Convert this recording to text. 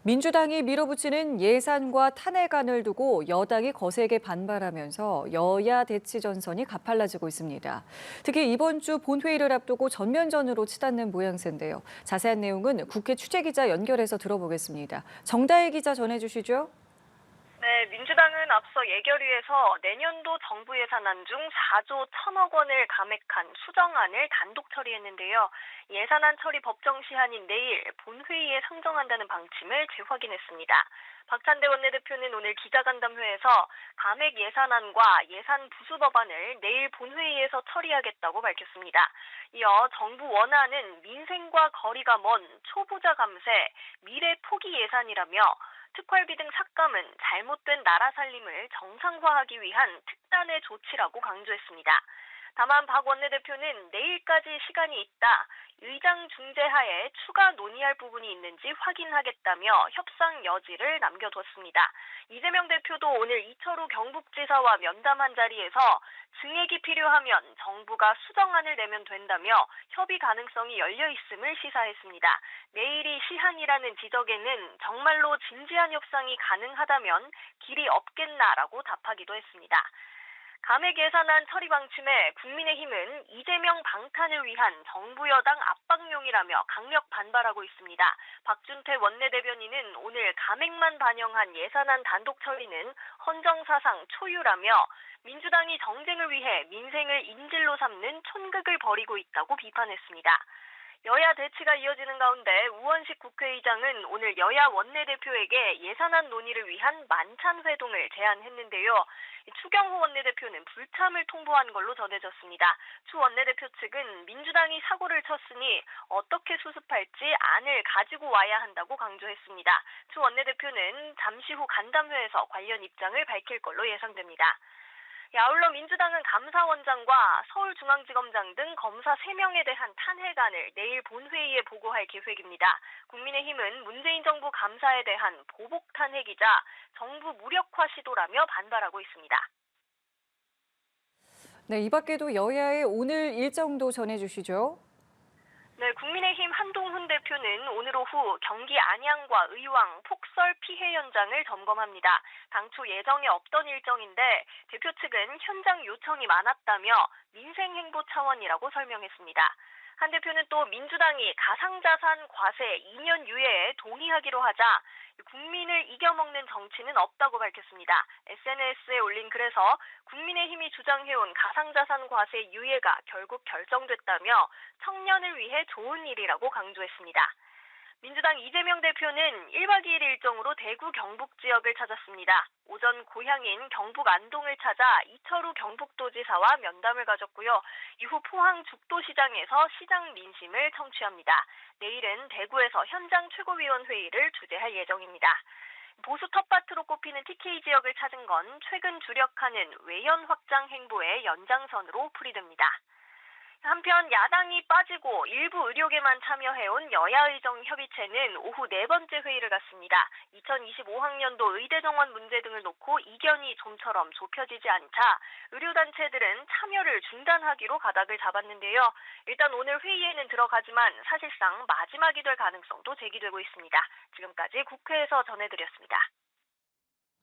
민주당이 밀어붙이는 예산과 탄핵안을 두고 여당이 거세게 반발하면서 여야 대치 전선이 가팔라지고 있습니다. 특히 이번 주 본회의를 앞두고 전면전으로 치닫는 모양새인데요. 자세한 내용은 국회 취재기자 연결해서 들어보겠습니다. 정다혜 기자 전해주시죠. 네, 민주당은 앞서 예결위에서 내년도 정부 예산안 중 4조 1천억 원을 감액한 수정안을 단독 처리했는데요. 예산안 처리 법정 시한인 내일 본회의에 상정한다는 방침을 재확인했습니다. 박찬대 원내대표는 오늘 기자간담회에서 감액 예산안과 예산 부수 법안을 내일 본회의에서 처리하겠다고 밝혔습니다. 이어 정부 원안은 민생과 거리가 먼 초부자 감세, 미래 포기 예산이라며 특활비 등 삭감은 잘못된 나라 살림을 정상화하기 위한 특단의 조치라고 강조했습니다. 다만 박 원내대표는 내일까지 시간이 있다, 의장 중재하에 추가 논의할 부분이 있는지 확인하겠다며 협상 여지를 남겨뒀습니다. 이재명 대표도 오늘 이철우 경북지사와 면담한 자리에서 증액이 필요하면 정부가 수정안을 내면 된다며 협의 가능성이 열려 있음을 시사했습니다. 내일이 시한이라는 지적에는 정말로 진지한 협상이 가능하다면 길이 없겠나라고 답하기도 했습니다. 감액 예산안 처리 방침에 국민의힘은 이재명 방탄을 위한 정부 여당 압박용이라며 강력 반발하고 있습니다. 박준태 원내대변인은 오늘 감액만 반영한 예산안 단독 처리는 헌정사상 초유라며 민주당이 정쟁을 위해 민생을 인질로 삼는 촌극을 벌이고 있다고 비판했습니다. 여야 대치가 이어지는 가운데 우원식 국회의장은 오늘 여야 원내대표에게 예산안 논의를 위한 만찬 회동을 제안했는데요. 추경호 원내대표는 불참을 통보한 걸로 전해졌습니다. 추 원내대표 측은 민주당이 사고를 쳤으니 어떻게 수습할지 안을 가지고 와야 한다고 강조했습니다. 추 원내대표는 잠시 후 간담회에서 관련 입장을 밝힐 걸로 예상됩니다. 아울러 민주당은 감사원장과 서울중앙지검장 등 검사 3명에 대한 탄핵안을 내일 본회의에 보고할 계획입니다. 국민의힘은 문재인 정부 감사에 대한 보복 탄핵이자 정부 무력화 시도라며 반발하고 있습니다. 네, 이 밖에도 여야의 오늘 일정도 전해주시죠. 네, 국민의힘 한동훈 대표는 오늘 오후 경기 안양과 의왕 폭설 피해 현장을 점검합니다. 당초 예정에 없던 일정인데 대표 측은 현장 요청이 많았다며 민생행보 차원이라고 설명했습니다. 한 대표는 또 민주당이 가상자산 과세 2년 유예에 동의하기로 하자 국민을 이겨먹는 정치는 없다고 밝혔습니다. SNS에 올린 글에서 국민의힘이 주장해온 가상자산 과세 유예가 결국 결정됐다며 청년을 위해 좋은 일이라고 강조했습니다. 민주당 이재명 대표는 1박 2일 일정으로 대구 경북 지역을 찾았습니다. 오전 고향인 경북 안동을 찾아 이철우 경북도지사와 면담을 가졌고요. 이후 포항 죽도시장에서 시장 민심을 청취합니다. 내일은 대구에서 현장 최고위원회의를 주재할 예정입니다. 보수 텃밭으로 꼽히는 TK 지역을 찾은 건 최근 주력하는 외연 확장 행보의 연장선으로 풀이됩니다. 한편 야당이 빠지고 일부 의료계만 참여해온 여야의정협의체는 오후 4번째 회의를 갖습니다. 2025학년도 의대 정원 문제 등을 놓고 이견이 좀처럼 좁혀지지 않자 의료단체들은 참여를 중단하기로 가닥을 잡았는데요. 일단 오늘 회의에는 들어가지만 사실상 마지막이 될 가능성도 제기되고 있습니다. 지금까지 국회에서 전해드렸습니다.